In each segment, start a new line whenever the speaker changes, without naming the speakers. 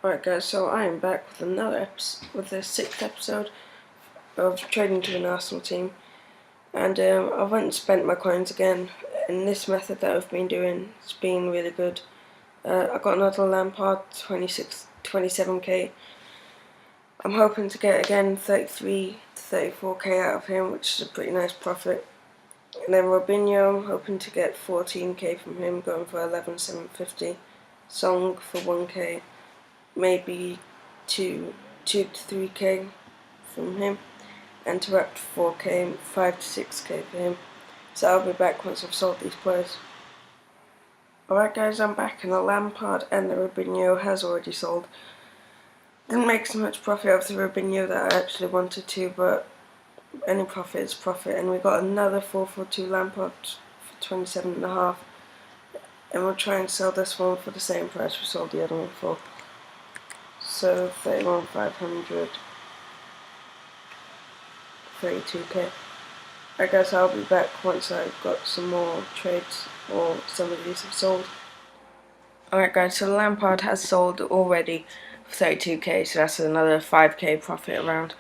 Alright guys, so I am back with with the 6th episode of trading to an Arsenal team, and I went and spent my coins again, and this method that I've been doing has been really good. I got another Lampard, 27k. I'm hoping to get again 33 to 34k out of him, which is a pretty nice profit. And then Robinho, I'm hoping to get 14k from him, going for 11,750. Song for 1k. Maybe 2 to 3k from him, and to up to 4k, 5 to 6k for him. So I'll be back once I've sold these players. Alright guys, I'm back, and the Lampard and the Robinho has already sold. Didn't make so much profit off the Robinho that I actually wanted to, but any profit is profit, and we got another 442 Lampard for 27.5, and we'll try and sell this one for the same price we sold the other one for. So 31,500, 32k. I guess I'll be back once I've got some more trades or some of these have sold. Alright guys, so Lampard has sold already for 32k, so that's another 5k profit around.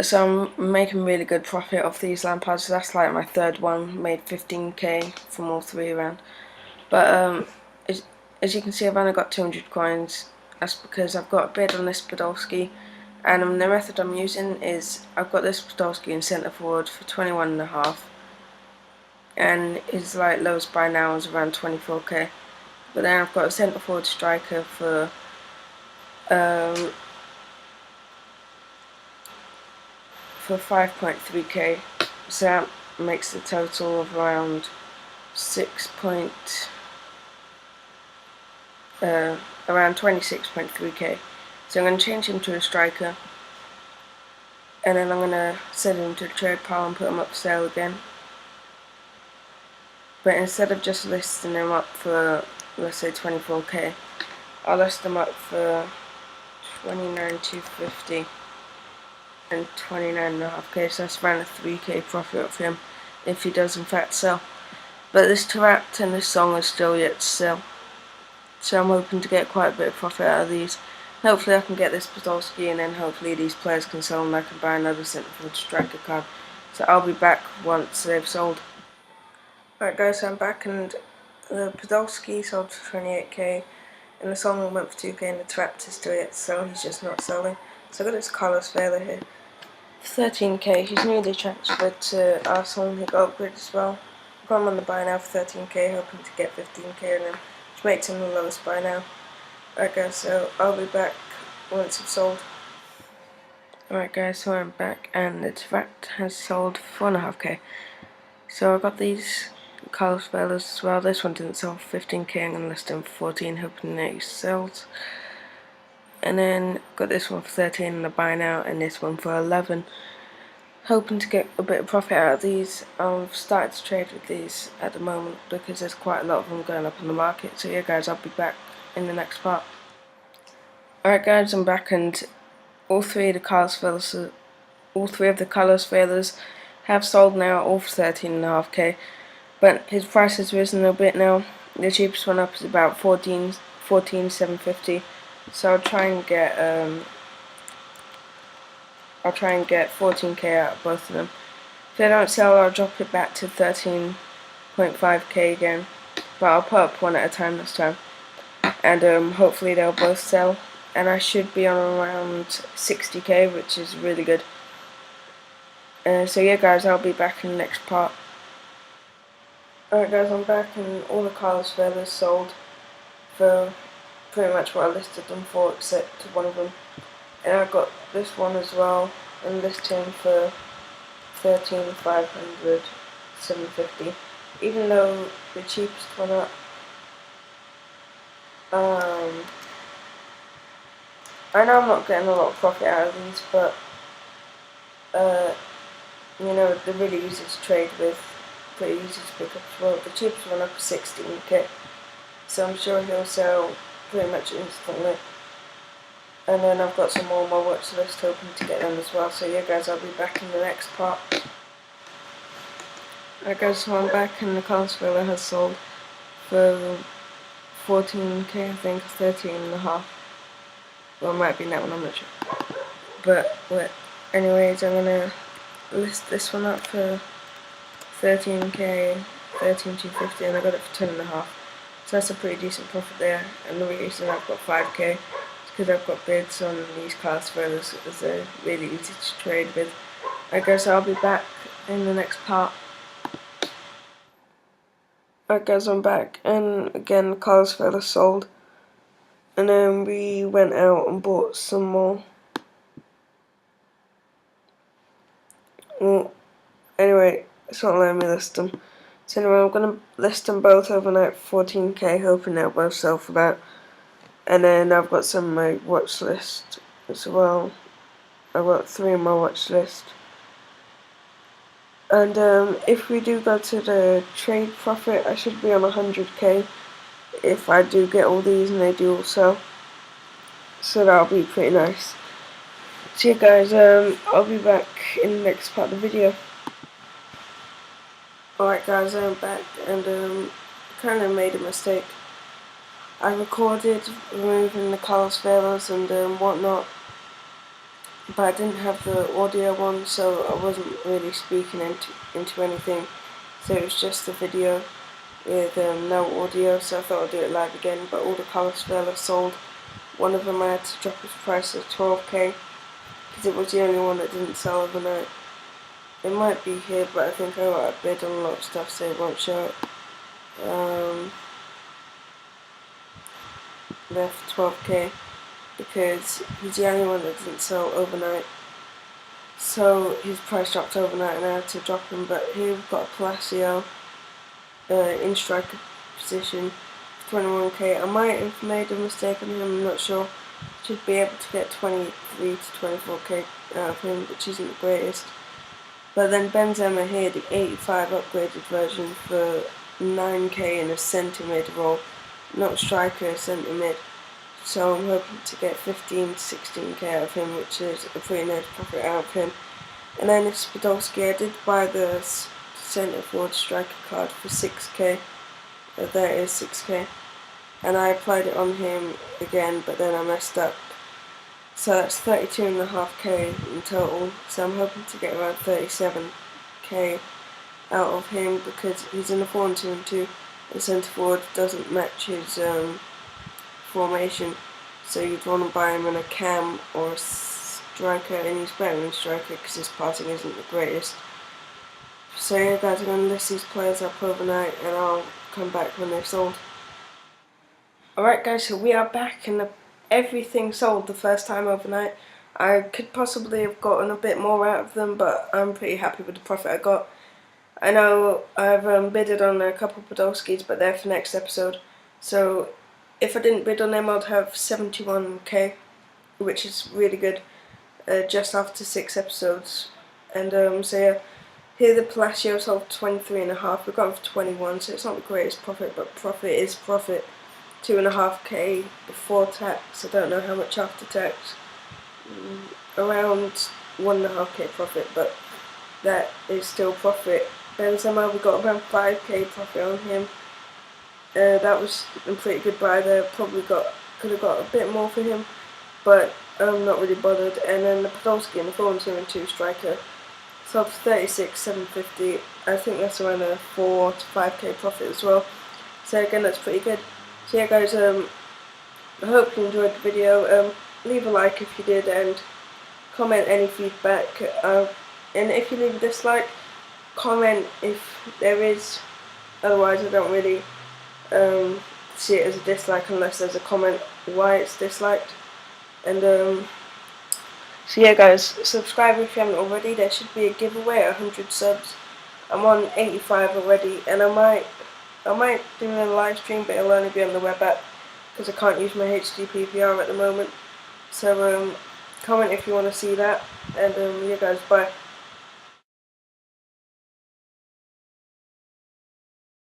So I'm making really good profit off these Lampards, so that's like my third one, made 15k from all three around. But as you can see, I've only got 200 coins. That's because I've got a bid on this Podolski, and the method I'm using is I've got this Podolski in centre forward for 21.5, and his like lowest buy now is around 24k. But then I've got a centre forward striker for 5.3k, so that makes the total of around around 26.3k. So I'm going to change him to a striker, and then I'm going to send him to the trade pile and put him up for sale again. But instead of just listing him up for, let's say, 24k, I'll list him up for 29,250 and 29.5k, so that's around a 3k profit of him if he does in fact sell. But this Tarat and this Song is still yet to sell, so I'm hoping to get quite a bit of profit out of these. Hopefully I can get this Podolski, and then hopefully these players can sell and I can buy another centre forward striker card. So I'll be back once they've sold. Alright guys, so I'm back, and the Podolski sold for 28k, and the Song went for 2k, and the Tarat is still yet to sell, he's just not selling. So I've got this Carlos Vela here. 13k, he's newly transferred to Arsenal, and he got upgraded as well. I've got him on the buy now for 13k, hoping to get 15k on him, which makes him the lowest buy now. Alright guys, so I'll be back once it's sold. Alright guys, so I'm back, and the Tarat has sold for 4.5k. So I got these Carlos Velas as well. This one didn't sell for 15k, I'm going to list him for 14, hoping that he sells. And then got this one for 13 in the buy now, and this one for 11. Hoping to get a bit of profit out of these. I've started to trade with these at the moment because there's quite a lot of them going up on the market. So yeah guys, I'll be back in the next part. Alright guys, I'm back, and all three of the Carlos Velas have sold now, all for 13.5k. But his price has risen a bit now. The cheapest one up is about 14,750. So I'll try and get 14k out of both of them. If they don't sell, I'll drop it back to 13.5k again, but I'll put up one at a time this time, and hopefully they'll both sell, and I should be on around 60k, which is really good. So yeah guys, I'll be back in the next part. Alright guys, I'm back, and all the Carlos Velas sold for pretty much what I listed them for, except one of them. And I got this one as well, and listed him for 13,500, 750. Even though the cheapest one up, I know I'm not getting a lot of profit out of these, but you know, they're really easy to trade with, pretty easy to pick up as well. The cheapest one up is 16k, so I'm sure he'll sell pretty much instantly. And then I've got some more on my watch list, hoping to get them as well. So yeah guys, I'll be back in the next part. Alright guys, so I'm back, and the Carlos Vela has sold for 14k, I think, 13.5. Well, it might be that one, I'm not sure. But anyways, I'm gonna list this one up for 13k, 13,250, and I got it for 10.5. So that's a pretty decent profit there. And the reason I've got 5k is because I've got bids on these class thrillers, as they're really easy to trade with. I guess I'll be back in the next part. Alright guys, I'm back, and again, Carlos Vela sold, and then we went out and bought some more. Well, anyway, it's not letting me list them. So anyway, I'm going to list them both overnight for 14k, hoping they'll both sell for that. And then I've got some on my watch list as well. I've got 3 on my watch list. And if we do go to the trade profit, I should be on 100k if I do get all these and they do all sell. So that'll be pretty nice. So yeah guys, I'll be back in the next part of the video. Alright guys, I'm back, and kind of made a mistake. I recorded removing the Carlos Velas and whatnot, but I didn't have the audio one, so I wasn't really speaking into anything. So it was just the video with no audio, so I thought I'd do it live again. But all the Carlos Velas sold. One of them I had to drop his price to 12k, because it was the only one that didn't sell overnight. It might be here, but I think I got a bid on a lot of stuff, so it won't show it. Left 12k, because he's the only one that didn't sell overnight. So his price dropped overnight and I had to drop him. But here we've got a Palacio in striker position, 21k. I might have made a mistake on him, I'm not sure. Should be able to get 23 to 24k out of him, which isn't the greatest. But then Benzema here, the 85 upgraded version for 9k in a centre mid role, not striker, a centre mid. So I'm hoping to get 15 to 16k out of him, which is a pretty nice profit out of him. And then this Podolski, I did buy the centre forward striker card for 6k. There it is, 6k. And I applied it on him again, but then I messed up. So that's 32.5k in total, so I'm hoping to get around 37k out of him, because he's in a 4-2-2. The centre forward doesn't match his formation, so you'd want to buy him in a cam or a striker, and he's better than a striker because his passing isn't the greatest. So yeah guys, I'm going to list these players up overnight, and I'll come back when they're sold. Alright guys, so we are back, and everything sold the first time overnight. I could possibly have gotten a bit more out of them, but I'm pretty happy with the profit I got. I know I've bidded on a couple of Podolskis, but they're for next episode. So if I didn't bid on them, I'd have 71k, which is really good, just after 6 episodes. And so yeah, here the Palacio sold 23.5. We got them for 21, so it's not the greatest profit, but profit is profit. 2.5k before tax. I don't know how much after tax. Around 1.5k profit, but that is still profit. Benzema, we got around 5k profit on him. That was a pretty good buy there. Probably could have got a bit more for him, but I'm not really bothered. And then the Podolski and the 4-2-2 striker sold for 36,750. I think that's around a 4 to 5k profit as well. So again, that's pretty good. So yeah guys, I hope you enjoyed the video. Leave a like if you did, and comment any feedback. And if you leave a dislike, comment if there is. Otherwise I don't really see it as a dislike unless there's a comment why it's disliked. And so yeah guys, subscribe if you haven't already. There should be a giveaway at 100 subs. I'm on 85 already, and I might do a live stream, but it'll only be on the web app because I can't use my HD PVR at the moment. So comment if you want to see that, and yeah guys, bye.